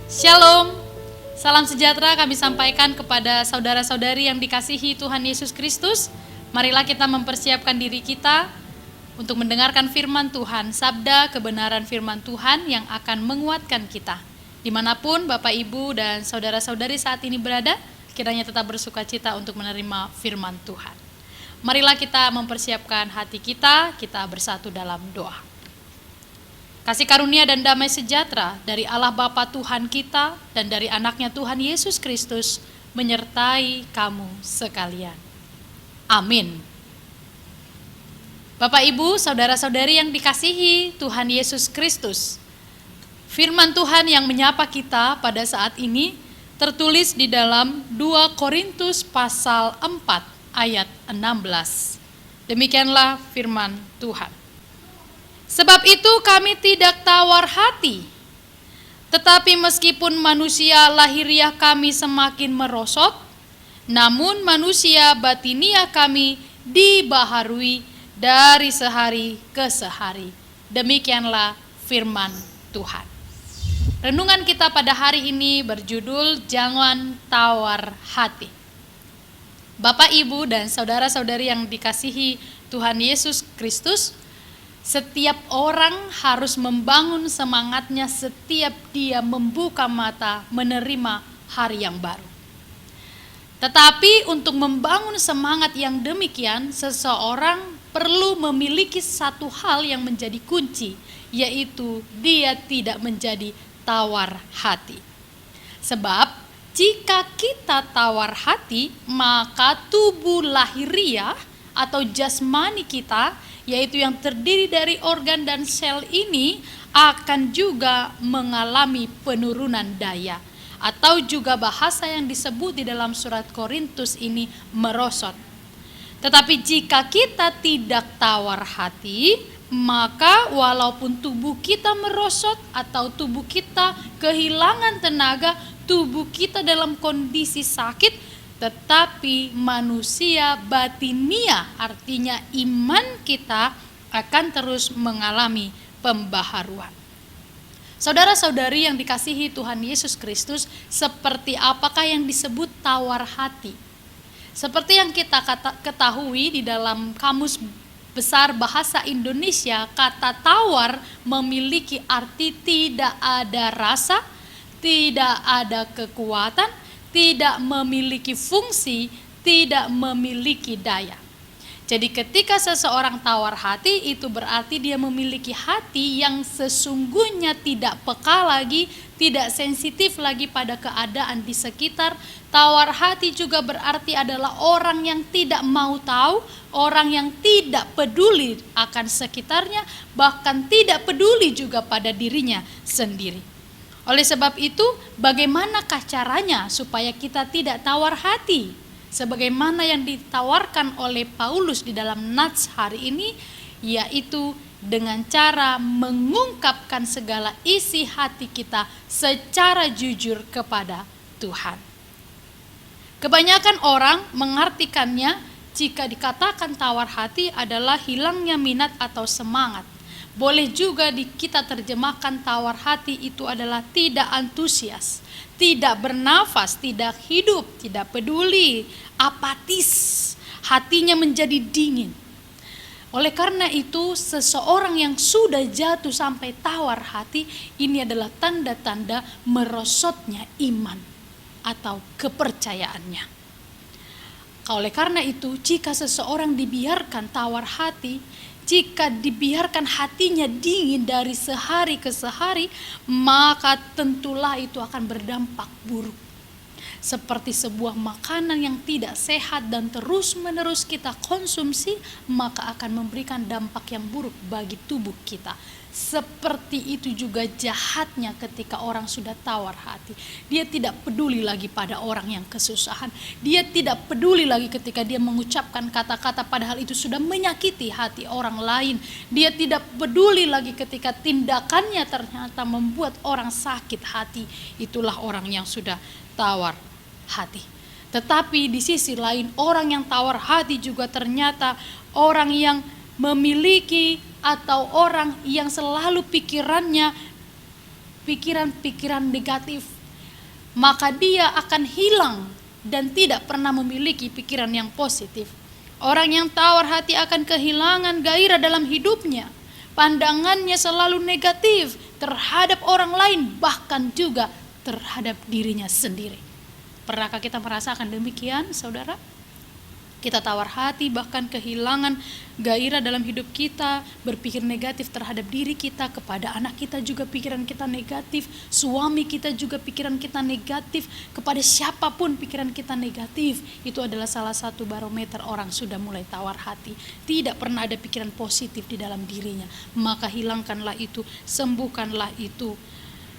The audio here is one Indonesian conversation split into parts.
Shalom, salam sejahtera kami sampaikan kepada saudara-saudari yang dikasihi Tuhan Yesus Kristus. Marilah kita mempersiapkan diri kita untuk mendengarkan firman Tuhan, sabda kebenaran firman Tuhan yang akan menguatkan kita. Dimanapun Bapak, Ibu, dan saudara-saudari saat ini berada, kiranya tetap bersuka cita untuk menerima firman Tuhan. Marilah kita mempersiapkan hati kita bersatu dalam doa. Kasih karunia dan damai sejahtera dari Allah Bapa Tuhan kita dan dari anaknya Tuhan Yesus Kristus menyertai kamu sekalian. Amin. Bapak, Ibu, saudara-saudari yang dikasihi Tuhan Yesus Kristus, firman Tuhan yang menyapa kita pada saat ini tertulis di dalam 2 Korintus pasal 4 ayat 16. Demikianlah firman Tuhan. Sebab itu kami tidak tawar hati, tetapi meskipun manusia lahiriah kami semakin merosot, namun manusia batiniah kami dibaharui dari sehari ke sehari. Demikianlah firman Tuhan. Renungan kita pada hari ini berjudul Jangan Tawar Hati. Bapak, Ibu, dan saudara-saudari yang dikasihi Tuhan Yesus Kristus, setiap orang harus membangun semangatnya setiap dia membuka mata menerima hari yang baru. Tetapi untuk membangun semangat yang demikian, seseorang perlu memiliki satu hal yang menjadi kunci, yaitu dia tidak menjadi tawar hati. Sebab jika kita tawar hati, maka tubuh lahiriah atau jasmani kita, yaitu yang terdiri dari organ dan sel ini, akan juga mengalami penurunan daya, atau juga bahasa yang disebut di dalam surat Korintus ini merosot. Tetapi jika kita tidak tawar hati, maka walaupun tubuh kita merosot atau tubuh kita kehilangan tenaga, tubuh kita dalam kondisi sakit, tetapi manusia batinia, artinya iman kita, akan terus mengalami pembaharuan. Saudara-saudari yang dikasihi Tuhan Yesus Kristus, seperti apakah yang disebut tawar hati? Seperti yang kita ketahui di dalam Kamus Besar Bahasa Indonesia, kata tawar memiliki arti tidak ada rasa, tidak ada kekuatan, tidak memiliki fungsi, tidak memiliki daya. Jadi ketika seseorang tawar hati, itu berarti dia memiliki hati yang sesungguhnya tidak peka lagi, tidak sensitif lagi pada keadaan di sekitar. Tawar hati juga berarti adalah orang yang tidak mau tahu, orang yang tidak peduli akan sekitarnya, bahkan tidak peduli juga pada dirinya sendiri. Oleh sebab itu, bagaimanakah caranya supaya kita tidak tawar hati? Sebagaimana yang ditawarkan oleh Paulus di dalam nats hari ini, yaitu dengan cara mengungkapkan segala isi hati kita secara jujur kepada Tuhan. Kebanyakan orang mengartikannya jika dikatakan tawar hati adalah hilangnya minat atau semangat. Boleh juga kita terjemahkan tawar hati itu adalah tidak antusias, tidak bernafas, tidak hidup, tidak peduli, apatis, hatinya menjadi dingin. Oleh karena itu, seseorang yang sudah jatuh sampai tawar hati, ini adalah tanda-tanda merosotnya iman atau kepercayaannya. Oleh karena itu, jika seseorang dibiarkan tawar hati, jika dibiarkan hatinya dingin dari sehari ke sehari, maka tentulah itu akan berdampak buruk. Seperti sebuah makanan yang tidak sehat dan terus-menerus kita konsumsi, maka akan memberikan dampak yang buruk bagi tubuh kita. Seperti itu juga jahatnya ketika orang sudah tawar hati. Dia tidak peduli lagi pada orang yang kesusahan. Dia tidak peduli lagi ketika dia mengucapkan kata-kata padahal itu sudah menyakiti hati orang lain. Dia tidak peduli lagi ketika tindakannya ternyata membuat orang sakit hati. Itulah orang yang sudah tawar hati. Tetapi di sisi lain, orang yang tawar hati juga ternyata orang yang memiliki atau orang yang selalu pikirannya pikiran-pikiran negatif, maka dia akan hilang dan tidak pernah memiliki pikiran yang positif. Orang yang tawar hati akan kehilangan gairah dalam hidupnya. Pandangannya selalu negatif terhadap orang lain, bahkan juga terhadap dirinya sendiri. Pernahkah kita merasakan demikian, saudara? Kita tawar hati, bahkan kehilangan gairah dalam hidup kita, berpikir negatif terhadap diri kita, kepada anak kita juga pikiran kita negatif, suami kita juga pikiran kita negatif, kepada siapapun pikiran kita negatif. Itu adalah salah satu barometer orang sudah mulai tawar hati. Tidak pernah ada pikiran positif di dalam dirinya. Maka hilangkanlah itu, sembuhkanlah itu.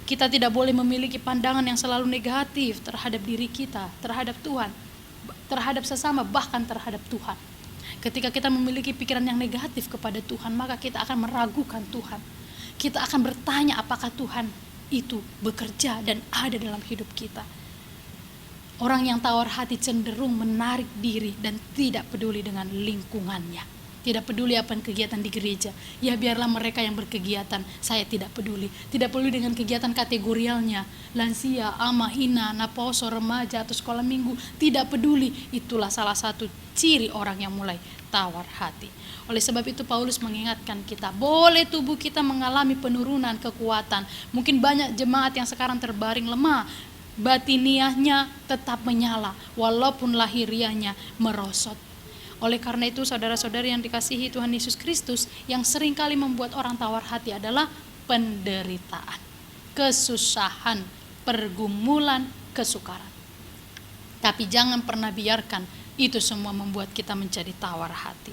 Kita tidak boleh memiliki pandangan yang selalu negatif terhadap diri kita, terhadap Tuhan, terhadap sesama, bahkan terhadap Tuhan. Ketika kita memiliki pikiran yang negatif kepada Tuhan, maka kita akan meragukan Tuhan. Kita akan bertanya apakah Tuhan itu bekerja dan ada dalam hidup kita. Orang yang tawar hati cenderung menarik diri dan tidak peduli dengan lingkungannya. Tidak peduli apa kegiatan di gereja. Ya biarlah mereka yang berkegiatan, saya tidak peduli. Tidak peduli dengan kegiatan kategorialnya. Lansia, ama, ina, naposo, remaja, atau sekolah minggu. Tidak peduli. Itulah salah satu ciri orang yang mulai tawar hati. Oleh sebab itu Paulus mengingatkan kita, boleh tubuh kita mengalami penurunan kekuatan. Mungkin banyak jemaat yang sekarang terbaring lemah. Batiniahnya tetap menyala, walaupun lahiriahnya merosot. Oleh karena itu saudara-saudari yang dikasihi Tuhan Yesus Kristus, yang sering kali membuat orang tawar hati adalah penderitaan, kesusahan, pergumulan, kesukaran. Tapi jangan pernah biarkan itu semua membuat kita menjadi tawar hati.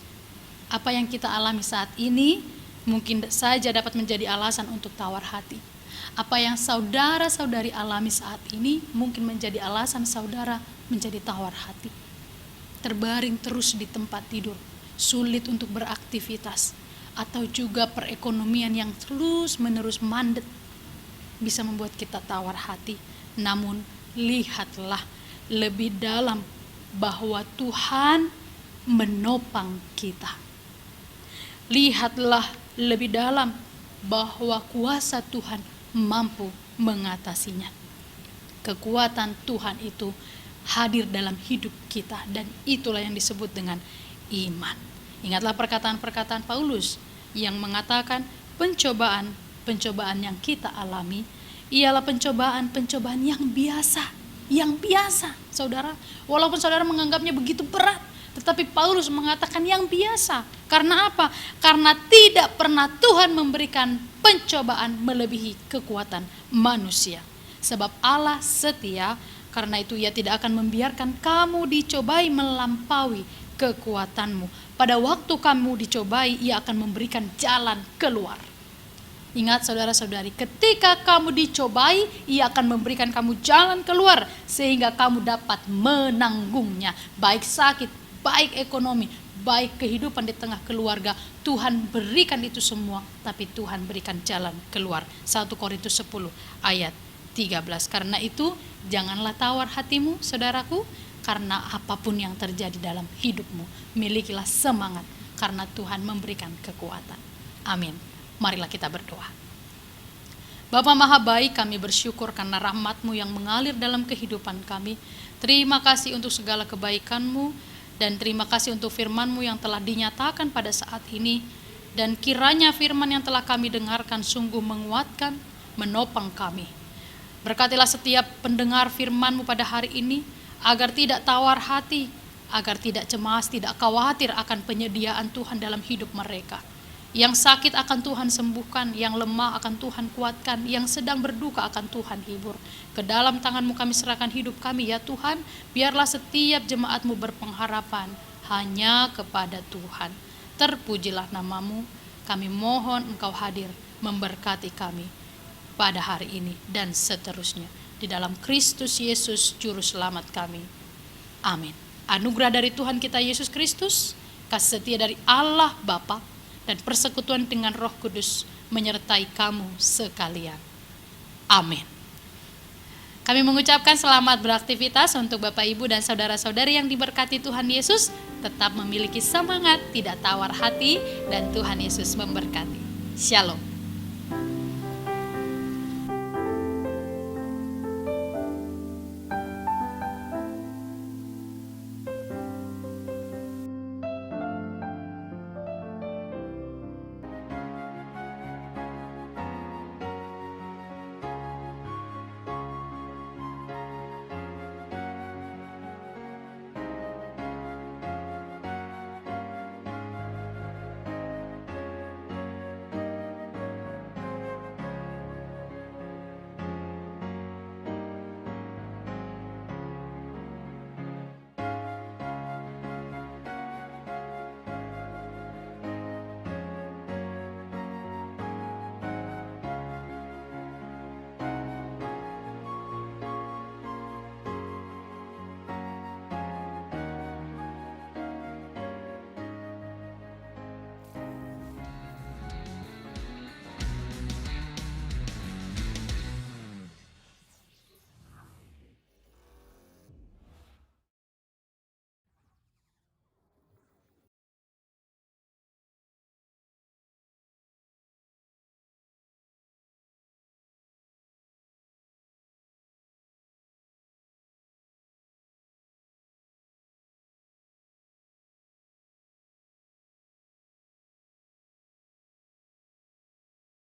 Apa yang kita alami saat ini mungkin saja dapat menjadi alasan untuk tawar hati. Apa yang saudara-saudari alami saat ini mungkin menjadi alasan saudara menjadi tawar hati. Terbaring terus di tempat tidur, sulit untuk beraktivitas, atau juga perekonomian yang terus-menerus mandek bisa membuat kita tawar hati. Namun lihatlah lebih dalam bahwa Tuhan menopang kita. Lihatlah lebih dalam bahwa kuasa Tuhan mampu mengatasinya. Kekuatan Tuhan itu hadir dalam hidup kita, dan itulah yang disebut dengan iman. Ingatlah perkataan-perkataan Paulus yang mengatakan pencobaan yang kita alami ialah pencobaan yang biasa, saudara. Walaupun saudara menganggapnya begitu berat, tetapi Paulus mengatakan yang biasa. Karena apa? Karena tidak pernah Tuhan memberikan pencobaan melebihi kekuatan manusia. Sebab Allah setia, karena itu Ia tidak akan membiarkan kamu dicobai melampaui kekuatanmu. Pada waktu kamu dicobai, Ia akan memberikan jalan keluar. Ingat saudara-saudari, ketika kamu dicobai, Ia akan memberikan kamu jalan keluar sehingga kamu dapat menanggungnya. Baik sakit, baik ekonomi, baik kehidupan di tengah keluarga, Tuhan berikan itu semua, tapi Tuhan berikan jalan keluar. 1 Korintus 10 ayat 13. Karena itu janganlah tawar hatimu, saudaraku, karena apapun yang terjadi dalam hidupmu, milikilah semangat karena Tuhan memberikan kekuatan. Amin. Marilah kita berdoa. Bapa Maha Baik, kami bersyukur karena rahmat-Mu yang mengalir dalam kehidupan kami. Terima kasih untuk segala kebaikan-Mu, dan terima kasih untuk firman-Mu yang telah dinyatakan pada saat ini. Dan kiranya firman yang telah kami dengarkan sungguh menguatkan, menopang kami. Berkatilah setiap pendengar firman-Mu pada hari ini, agar tidak tawar hati, agar tidak cemas, tidak khawatir akan penyediaan Tuhan dalam hidup mereka. Yang sakit akan Tuhan sembuhkan, yang lemah akan Tuhan kuatkan, yang sedang berduka akan Tuhan hibur. Ke dalam tangan-Mu kami serahkan hidup kami ya Tuhan, biarlah setiap jemaat-Mu berpengharapan hanya kepada Tuhan. Terpujilah nama-Mu, kami mohon Engkau hadir memberkati kami pada hari ini dan seterusnya. Di dalam Kristus Yesus Juru Selamat kami. Amin. Anugerah dari Tuhan kita Yesus Kristus, kasih setia dari Allah Bapa, dan persekutuan dengan Roh Kudus menyertai kamu sekalian. Amin. Kami mengucapkan selamat beraktivitas untuk Bapak Ibu dan saudara-saudari yang diberkati Tuhan Yesus. Tetap memiliki semangat, tidak tawar hati, dan Tuhan Yesus memberkati. Shalom.